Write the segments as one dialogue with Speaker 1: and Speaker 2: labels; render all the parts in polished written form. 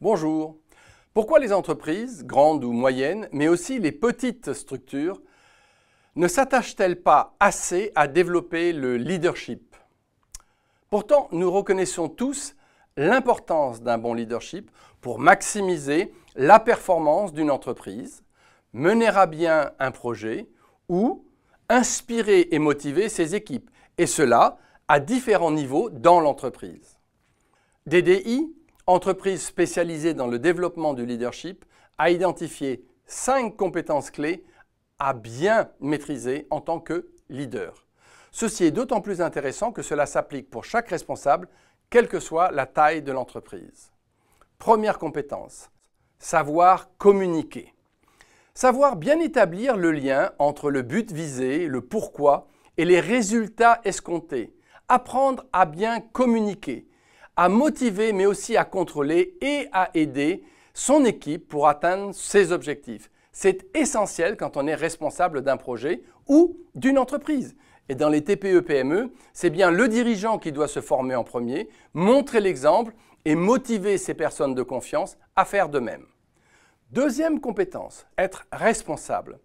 Speaker 1: Bonjour. Pourquoi les entreprises, grandes ou moyennes, mais aussi les petites structures, ne s'attachent-elles pas assez à développer le leadership? Pourtant, nous reconnaissons tous l'importance d'un bon leadership pour maximiser la performance d'une entreprise, mener à bien un projet ou inspirer et motiver ses équipes, et cela à différents niveaux dans l'entreprise. DDI, entreprise spécialisée dans le développement du leadership, a identifié 5 compétences clés à bien maîtriser en tant que leader. Ceci est d'autant plus intéressant que cela s'applique pour chaque responsable, quelle que soit la taille de l'entreprise. Première compétence, savoir communiquer. Savoir bien établir le lien entre le but visé, le pourquoi et les résultats escomptés. Apprendre à bien communiquer, à motiver mais aussi à contrôler et à aider son équipe pour atteindre ses objectifs. C'est essentiel quand on est responsable d'un projet ou d'une entreprise. Et dans les TPE-PME, c'est bien le dirigeant qui doit se former en premier, montrer l'exemple et motiver ses personnes de confiance à faire de même. Deuxième compétence, être responsable.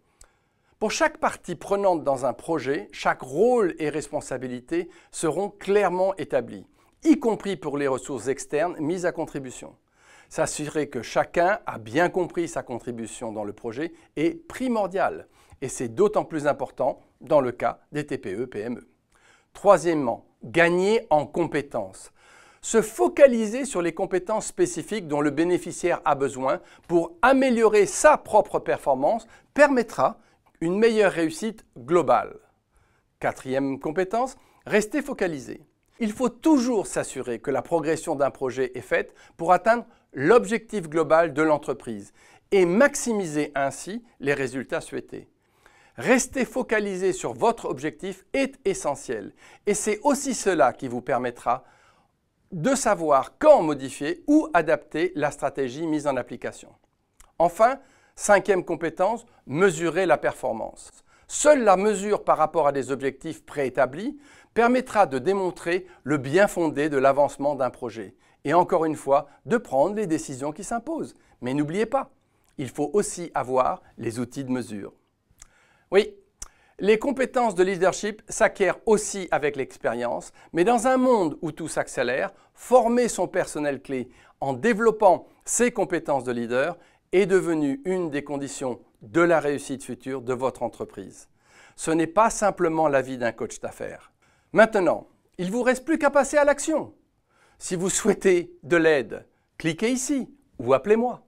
Speaker 1: Pour chaque partie prenante dans un projet, chaque rôle et responsabilité seront clairement établis, y compris pour les ressources externes mises à contribution. S'assurer que chacun a bien compris sa contribution dans le projet est primordial et c'est d'autant plus important dans le cas des TPE-PME. Troisièmement, gagner en compétences. Se focaliser sur les compétences spécifiques dont le bénéficiaire a besoin pour améliorer sa propre performance permettra une meilleure réussite globale. Quatrième compétence, rester focalisé. Il faut toujours s'assurer que la progression d'un projet est faite pour atteindre l'objectif global de l'entreprise et maximiser ainsi les résultats souhaités. Rester focalisé sur votre objectif est essentiel et c'est aussi cela qui vous permettra de savoir quand modifier ou adapter la stratégie mise en application. Enfin, cinquième compétence, mesurer la performance. Seule la mesure par rapport à des objectifs préétablis permettra de démontrer le bien fondé de l'avancement d'un projet et encore une fois, de prendre les décisions qui s'imposent. Mais n'oubliez pas, il faut aussi avoir les outils de mesure. Oui, les compétences de leadership s'acquièrent aussi avec l'expérience, mais dans un monde où tout s'accélère, former son personnel clé en développant ses compétences de leader est devenu une des conditions de la réussite future de votre entreprise. Ce n'est pas simplement l'avis d'un coach d'affaires. Maintenant, il ne vous reste plus qu'à passer à l'action. Si vous souhaitez de l'aide, cliquez ici ou appelez-moi.